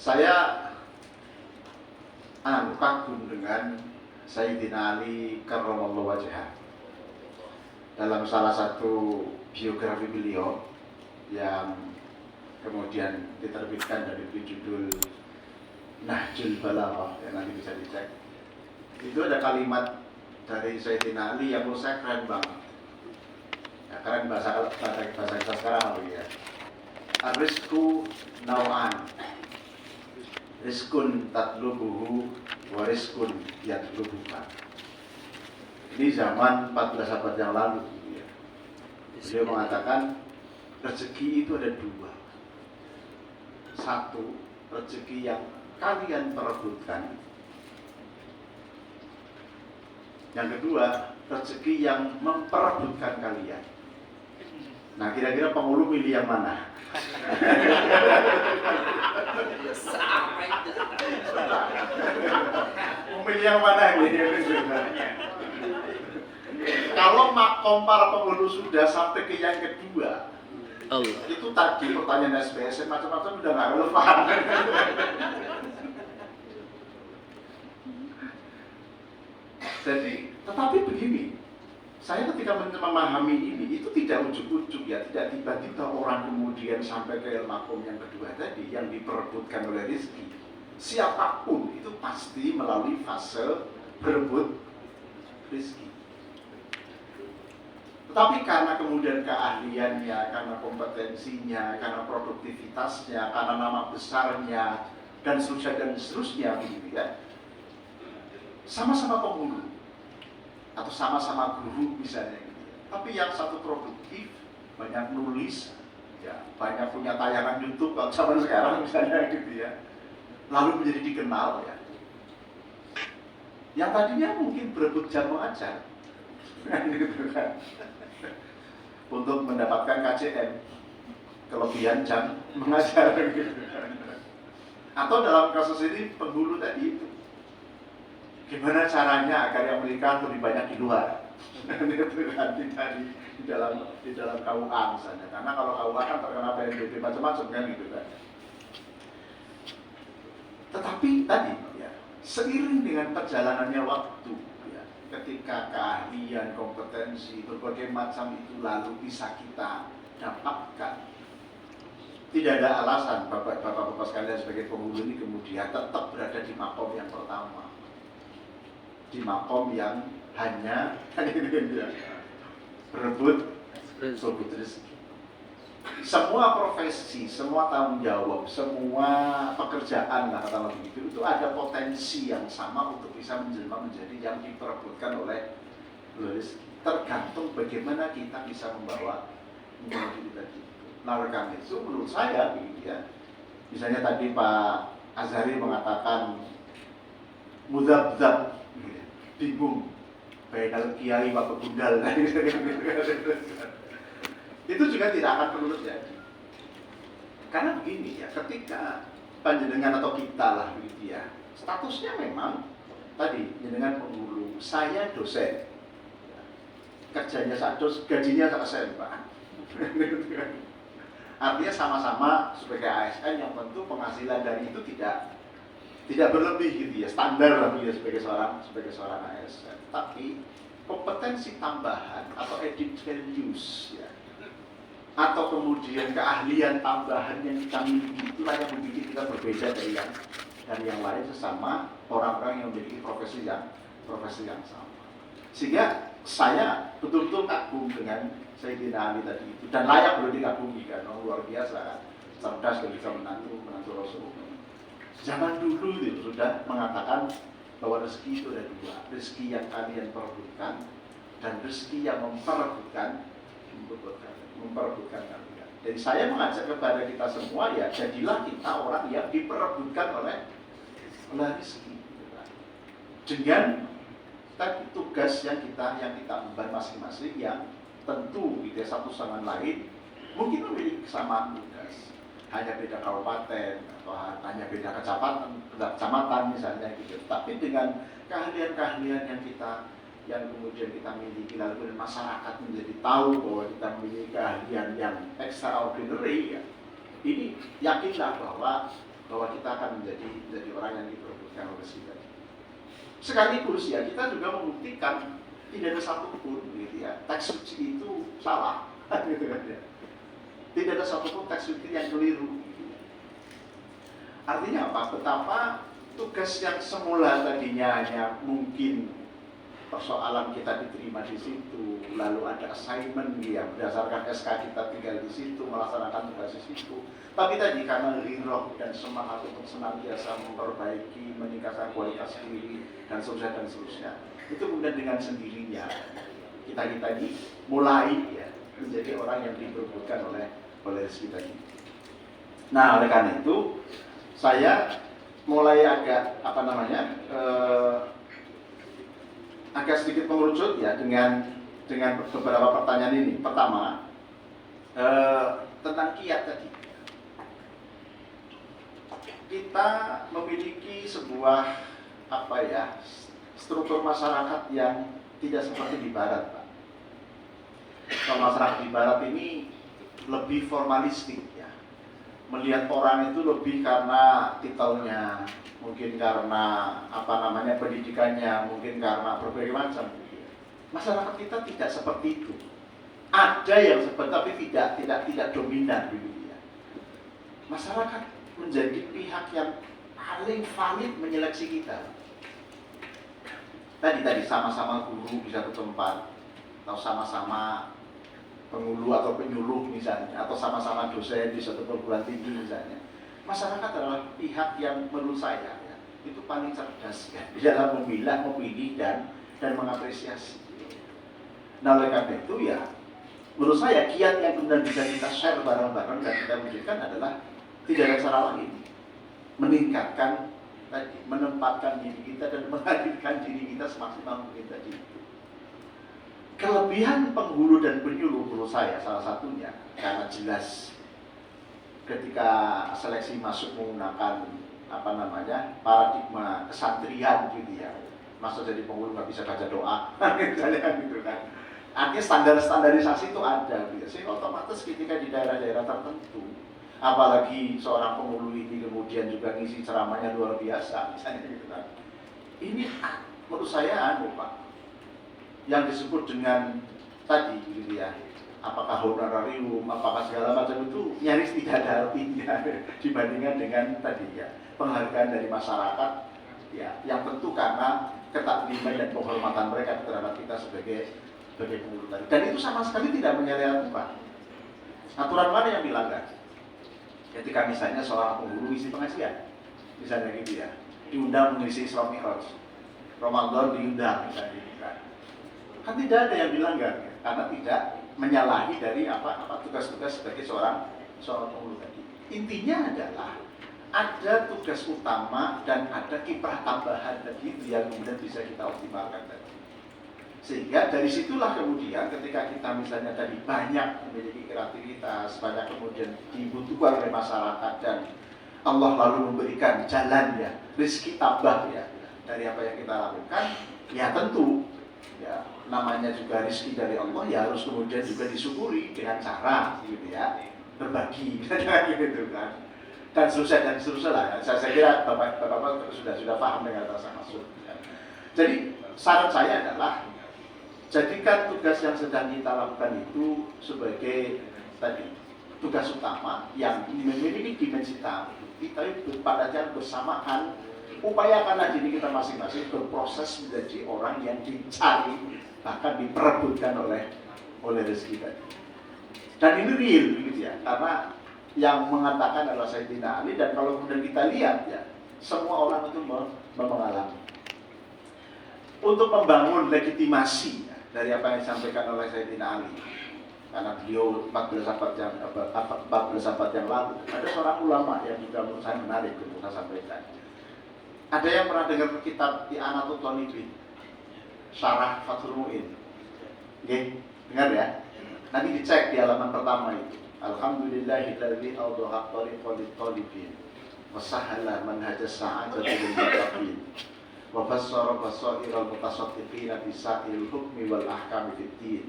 Saya kagum dengan Sayyidina Ali karramallahu wajhah. Dalam salah satu biografi beliau yang kemudian diterbitkan dari judul Nahjul Balaghah, yang nanti bisa dicek, itu ada kalimat dari Sayyidina Ali yang menurut saya keren banget. Ya, keren bahasa kita sekarang ya. Ar-rizqu naw'an, rizqun tatlubuhu wa rizqun yatlubuka. Ini zaman 14 abad yang lalu ya. Beliau mengatakan rezeki itu ada dua. Satu, rezeki yang kalian perebutkan. Yang kedua, rezeki yang memperebutkan kalian. Nah, kira-kira penghulu milih yang mana? Memilih yang mana ini? Kalau makom para penghulu sudah sampai ke yang kedua, Allah. Itu tadi pertanyaan SBS macam-macam udah nggak relevan. Jadi, tetapi begini, saya ketika memahami ini, itu tidak ujuk-ujuk ya, tidak tiba-tiba orang kemudian sampai ke makom yang kedua tadi, yang diperebutkan oleh rezeki. Siapapun itu pasti melalui fase berebut rezeki. Tetapi karena kemudian keahliannya, karena kompetensinya, karena produktivitasnya, karena nama besarnya, dan seterusnya begitu ya, sama-sama penghulu atau sama-sama guru misalnya gitu. Tapi yang satu produktif, banyak nulis, ya, banyak punya tayangan YouTube kalau zaman sekarang misalnya gitu ya, lalu menjadi dikenal ya. Yang tadinya mungkin berebut jam mengajar, gitu kan, untuk mendapatkan KCM, kelebihan jam mengajar gitu. Atau dalam kasus ini penghulu tadi itu, gimana caranya agar yang menikah lebih banyak di luar, di dalam KUA misalnya, karena kalau KUA kan terkena PNBP macam-macam kan gitu kan. Tetapi tadi ya, seiring dengan perjalanannya waktu ya, ketika keahlian, kompetensi, berbagai macam itu lalu bisa kita dapatkan, tidak ada alasan bapak-bapak sekalian sebagai penghulu ini kemudian tetap berada di makom yang pertama, di makom yang hanya berebut rezeki. Semua profesi, semua tanggung jawab, semua pekerjaan lah kata begitu, itu ada potensi yang sama untuk bisa menjelma menjadi yang diperebutkan oleh rezeki. Tergantung bagaimana kita bisa membawa menuju tadi. Nah, oleh itu menurut saya ya, misalnya tadi Pak Azhari mengatakan mudab-dab, bingung, bainal kiai wa kebundal. Itu juga tidak akan perlu terjadi. Karena begini ya, ketika panjenengan atau kita lah begitu ya, statusnya memang tadi jenengan penghulu, saya dosen, kerjanya saat gajinya selesai Pak. Artinya sama-sama sebagai ASN yang tentu penghasilan dari itu tidak berlebih gitu ya, standar lah ya sebagai seorang ASN. Tapi kompetensi tambahan atau added values ya, atau kemudian keahlian tambahan yang kita miliki, itulah yang membuat kita berbeda dari yang lain sesama orang-orang yang memiliki profesi yang sama. Sehingga saya betul-betul kagum dengan Sayyidina Ali tadi itu, dan layak perlu dikagumi karena luar biasa kan, cerdas dan bisa menantu Rasulullah. Zaman dulu itu sudah mengatakan bahwa rezeki itu ada dua, rezeki yang kalian perebutkan dan rezeki yang memperebutkan kalian. Jadi saya mengajak kepada kita semua ya, jadilah kita orang yang diperebutkan oleh rezeki dengan tadi tugas yang kita emban masing-masing yang tentu gitu ya, satu sama lain mungkin memiliki kesamaan tugas, hanya beda kabupaten atau hanya beda kecamatan misalnya gitu, tapi dengan keahlian-keahlian yang kemudian kita miliki, lalu kemudian masyarakat menjadi tahu bahwa kita memiliki keahlian yang extraordinary ya, ini yakinlah bahwa bahwa kita akan menjadi orang yang diperebutkan oleh kita. Sekaligus ya kita juga membuktikan tidak ada satupun gitu ya teks suci itu salah gitu kan ya. Tidak ada satupun teks suci yang keliru. Artinya apa? Betapa tugas yang semula tadinya hanya mungkin persoalan kita diterima di situ, lalu ada assignment ya berdasarkan SK kita tinggal di situ, melaksanakan tugas di situ. Tapi tadi karena ghirah dan semangat untuk senantiasa memperbaiki, meningkatkan kualitas diri dan seterusnya, itu kemudian dengan sendirinya kita ini mulai ya menjadi orang yang diperebutkan oleh rezeki tadi. Nah, oleh karena itu saya mulai agak agak sedikit mengerucut ya dengan beberapa pertanyaan ini. Pertama, tentang kiat tadi. Kita memiliki sebuah struktur masyarakat yang tidak seperti di barat, Pak. Kalau masyarakat di barat ini lebih formalistik ya. Melihat orang itu lebih karena titelnya, mungkin karena pendidikannya, mungkin karena berbagai macam. Masyarakat kita tidak seperti itu. Ada yang seperti tapi tidak dominan begitu ya. Masyarakat menjadi pihak yang paling valid menyeleksi kita. Tadi sama-sama guru di satu tempat, atau sama-sama pengulu atau penyuluh misalnya, atau sama-sama dosen di satu perguruan tinggi misalnya. Masyarakat adalah pihak yang menurut saya ya, itu paling cerdas ya, di dalam memilih dan mengapresiasi. Nah, oleh karena itu ya, menurut saya kiat yang kemudian bisa kita share bareng-bareng dan kita wujudkan adalah tidak ada cara lain, meningkatkan tadi, menempatkan diri kita dan menghadirkan diri kita semaksimal mungkin tadi. Kelebihan penghulu dan penyuluh menurut saya salah satunya karena jelas ketika seleksi masuk menggunakan paradigma kesantrian gitu ya, masuk jadi penghulu nggak bisa baca doa misalnya gitu kan. Artinya standarisasi itu ada gitu. Sehingga otomatis ketika di daerah-daerah tertentu, apalagi seorang penghulu ini kemudian juga ngisi ceramahnya luar biasa misalnya gitu kan, ini menurut saya Pak, yang disebut dengan tadi gitu ya, apakah honorarium, apakah segala macam itu nyaris tidak ada artinya dibandingkan dengan tadi ya penghargaan dari masyarakat ya, yang tentu karena ketakliman dan penghormatan mereka terhadap kita sebagai penghulu tadi. Dan itu sama sekali tidak menyalahi aturan. Aturan mana yang dilanggar? Ketika misalnya seorang penghulu isi pengajian, misalnya gitu ya, diundang mengisi Isra Mi'raj, Ramadan diundang misalnya gitu kan tidak ada yang dilanggar ya, karena tidak menyalahi dari tugas-tugas sebagai seorang penghulu tadi. Intinya adalah ada tugas utama dan ada kiprah tambahan tadi yang kemudian bisa kita optimalkan tadi. Sehingga dari situlah kemudian ketika kita misalnya tadi banyak memiliki kreativitas, banyak kemudian dibutuhkan oleh masyarakat dan Allah lalu memberikan jalan ya, rezeki tambah ya dari apa yang kita lakukan, ya tentu ya namanya juga rezeki dari Allah ya harus kemudian juga disyukuri dengan cara gitu ya berbagi gitu kan, dan seterusnya lah. Saya kira bapak sudah paham dengan rasa maksud ya. Jadi saran saya adalah jadikan tugas yang sedang kita lakukan itu sebagai tadi tugas utama yang memiliki dimensi tamu. Kita pada saat bersamaan upayakanlah diri kita masing-masing berproses menjadi orang yang dicari, bahkan diperebutkan oleh rezeki tadi. Dan ini real gitu ya, karena yang mengatakan adalah Sayyidina Ali, dan kalau kemudian kita lihat ya, semua orang itu mengalami. Untuk membangun legitimasi ya, dari apa yang disampaikan oleh Sayyidina Ali, karena beliau 14 abad yang lalu, ada seorang ulama yang juga menurut saya menarik untuk saya sampaikan. Ada yang pernah dengar kitab I'anatul Talibin, Syarah Fathul Mu'in? Oke, dengar ya. Nanti dicek di halaman pertama itu. Alhamdulillahilladzi awdaha tariqal talibin wa sahhala manhajas sa'adat lil muttaqin wa fassara basairal mutasaddiqin bi sa'il hukmi wal ahkami fid din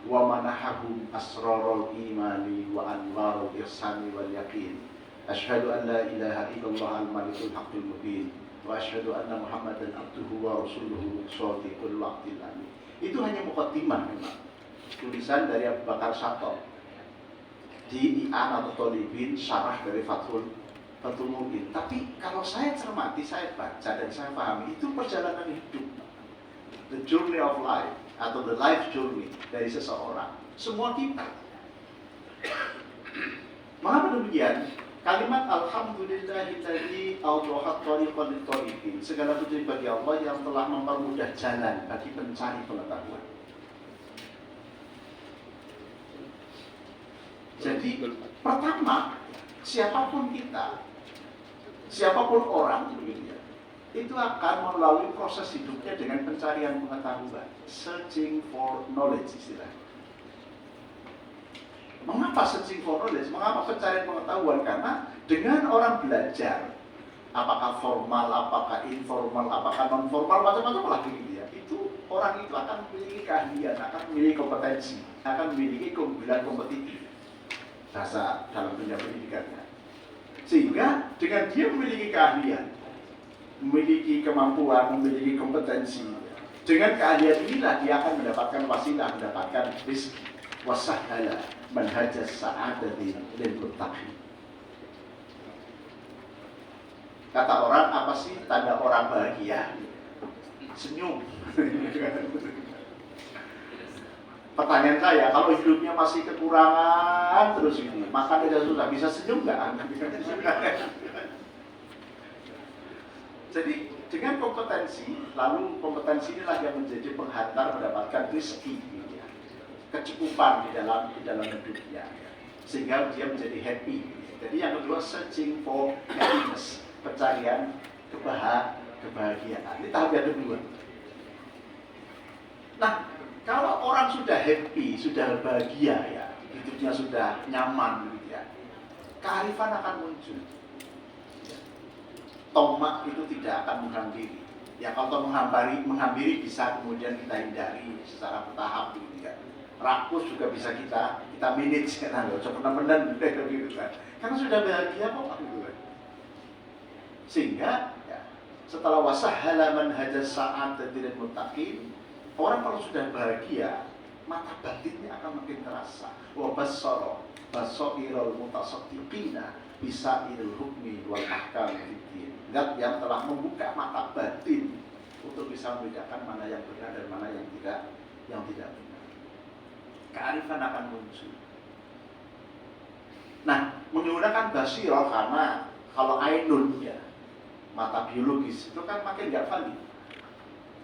wa manahahum asrarul imani wa anwarul ihsani wal yaqin Asyhadu an la ilaha illallah al-malikul haqqul mubin wa asyhadu anna Muhammadan abduhu wa rasuluhu shadiqul wa'dil amin. Itu hanya muqaddimah memang. Tulisan dari Abu Bakar Syatto di I'an atau Tolibin, syarah dari Fathul Mubin. Tapi kalau saya cermati, saya baca dan saya pahami, itu perjalanan hidup, the journey of life atau the life journey dari seseorang, semua kita. Mengapa demikian? Kalimat alhamdulillahilladzi awdahat thariqan lit-thariqin. Segala puji bagi Allah yang telah mempermudah jalan bagi pencari pengetahuan. Jadi pertama, siapapun kita, siapapun orang itu akan melalui proses hidupnya dengan pencarian pengetahuan, searching for knowledge istilahnya. Mengapa searching for knowledge? Mengapa pencarian pengetahuan? Karena dengan orang belajar, apakah formal, apakah informal, apakah non formal, macam-macam lah gitu ya. Itu orang itu akan memiliki keahlian, akan memiliki kompetensi, akan memiliki keunggulan kompetitif bahasa dalam dunia pendidikannya. Sehingga dengan dia memiliki keahlian, memiliki kemampuan, memiliki kompetensi, dengan keahlian inilah dia akan mendapatkan wasilah, mendapatkan rezeki. Wasahhala manhajas sa'adati lil muttaqin. Kata orang, apa sih tanda orang bahagia? Senyum. Pertanyaan saya, kalau hidupnya masih kekurangan terus ini, makan aja susah, bisa senyum nggak? Jadi dengan kompetensi, lalu kompetensi inilah yang menjadi penghantar mendapatkan rezeki, kecukupan di dalam hidupnya, sehingga dia menjadi happy. Jadi yang kedua, searching for happiness, pencarian kebahagiaan. Ini tahap yang kedua. Nah, kalau orang sudah happy, sudah bahagia ya, hidupnya sudah nyaman gitu ya, kearifan akan muncul. Tomak itu tidak akan menghampiri. Ya kalau menghampiri bisa kemudian kita hindari secara bertahap gitu ya. Rakus juga bisa kita manage kan, nggak usah pernah gitu kan, karena sudah bahagia kok gitu kan. Sehingga ya, setelah wasahhala manhajas sa'adati lil muttaqin, orang kalau sudah bahagia, mata batinnya akan makin terasa. Wa basairul mutasaddiqina bisairil hukmi wal ahkam fiddin. Zat yang telah membuka mata batin untuk bisa membedakan mana yang benar dan mana yang tidak benar. Kearifan akan muncul. Nah, menggunakan basirah karena kalau ainun ya, mata biologis itu kan makin nggak valid.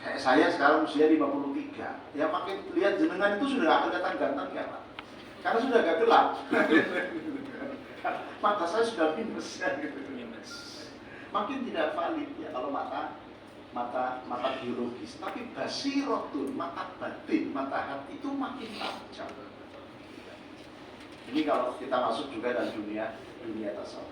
Kayak saya sekarang usia 53, ya makin lihat jenengan itu sudah nggak kelihatan ganteng ya Pak, karena sudah nggak gelap. Mata saya sudah minus ya, gitu. Makin tidak valid ya kalau mata biologis, tapi basiratun, mata batin, mata hati itu makin tajam. Ini kalau kita masuk juga dalam dunia tasawuf.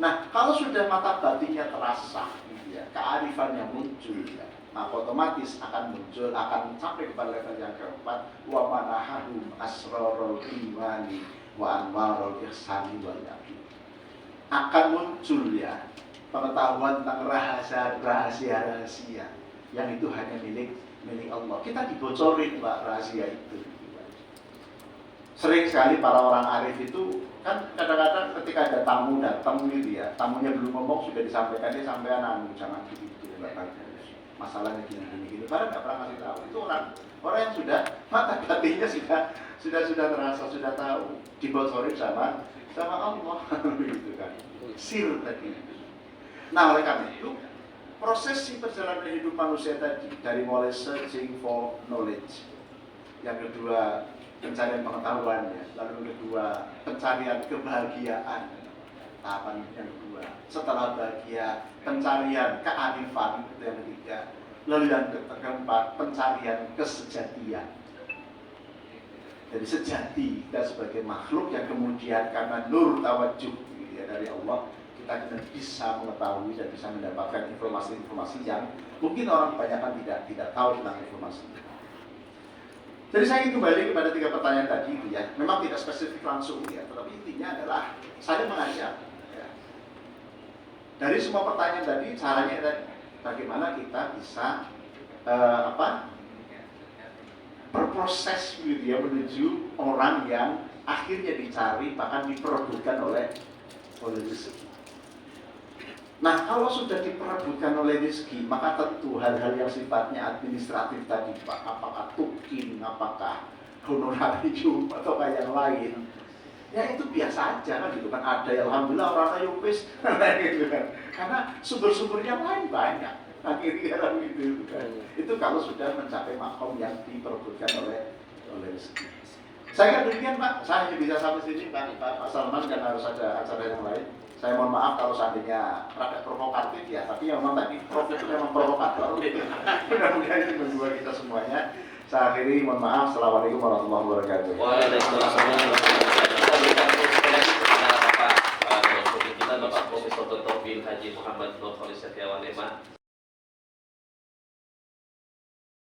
Nah, kalau sudah mata batinnya terasa, ya, kearifannya muncul, ya, maka otomatis akan muncul, akan sampai kepada level yang keempat, wa manahahum asrarul imani wa anwarul ihsani wal yaqin. Akan muncul ya pengetahuan tentang rahasia yang itu hanya milik Allah. Kita dibocorin Pak rahasia itu. Sering sekali para orang arif itu kan kadang-kadang ketika ada tamu datang gitu ya, tamunya belum ngomong sudah disampaikan, dia sampean jangan gitu, masalahnya gini. Padahal nggak pernah ngasih tahu. Itu orang yang sudah mata batinnya sudah terasa, sudah tahu, dibocorin sama Allah gitu kan. Sir tadi. Nah, oleh karena itu, proses perjalanan hidup manusia tadi, dari mulai searching for knowledge, yang kedua pencarian pengetahuan, ya, lalu yang kedua pencarian kebahagiaan, tahapan yang kedua, setelah bahagia pencarian kearifan, itu yang ketiga, lalu yang keempat pencarian kesejatian. Jadi sejati kita sebagai makhluk yang kemudian karena nur tawajuh ya, dari Allah, kita bisa mengetahui dan bisa mendapatkan informasi-informasi yang mungkin orang kebanyakan tidak tahu tentang informasi. Jadi saya ingin kembali kepada 3 pertanyaan tadi ya. Memang tidak spesifik langsung ya, tetapi intinya adalah saya mengajak ya, Dari semua pertanyaan tadi, caranya tadi bagaimana kita bisa berproses gitu ya, menuju orang yang akhirnya dicari bahkan diperebutkan oleh rezeki. Nah, kalau sudah diperebutkan oleh rezeki, maka tentu hal-hal yang sifatnya administratif tadi, Pak, apakah tukin, apakah honorarium atau kayak yang lain, ya itu biasa aja kan gitu kan. Ada ya, alhamdulillah orang ayupis gitu kan. Karena sumber-sumber yang lain banyak. Akhirnya kan gitu kan. Itu kalau sudah mencapai makom yang diperebutkan oleh rezeki. Saya demikian Pak, saya hanya bisa sampai sini Pak Salman, dan harus ada acara yang lain. Saya mohon maaf kalau seandainya rada provokatif ya, tapi memang tadi Prof itu memang provokator. Mudah-mudahan ini membuat kita semuanya. Saya akhiri, mohon maaf. Assalamualaikum warahmatullahi wabarakatuh. Waalaikumsalam warahmatullahi wabarakatuh. Kita Bapak Profesor Dr. Bin Haji Muhammad Nur Khalis Setiawan,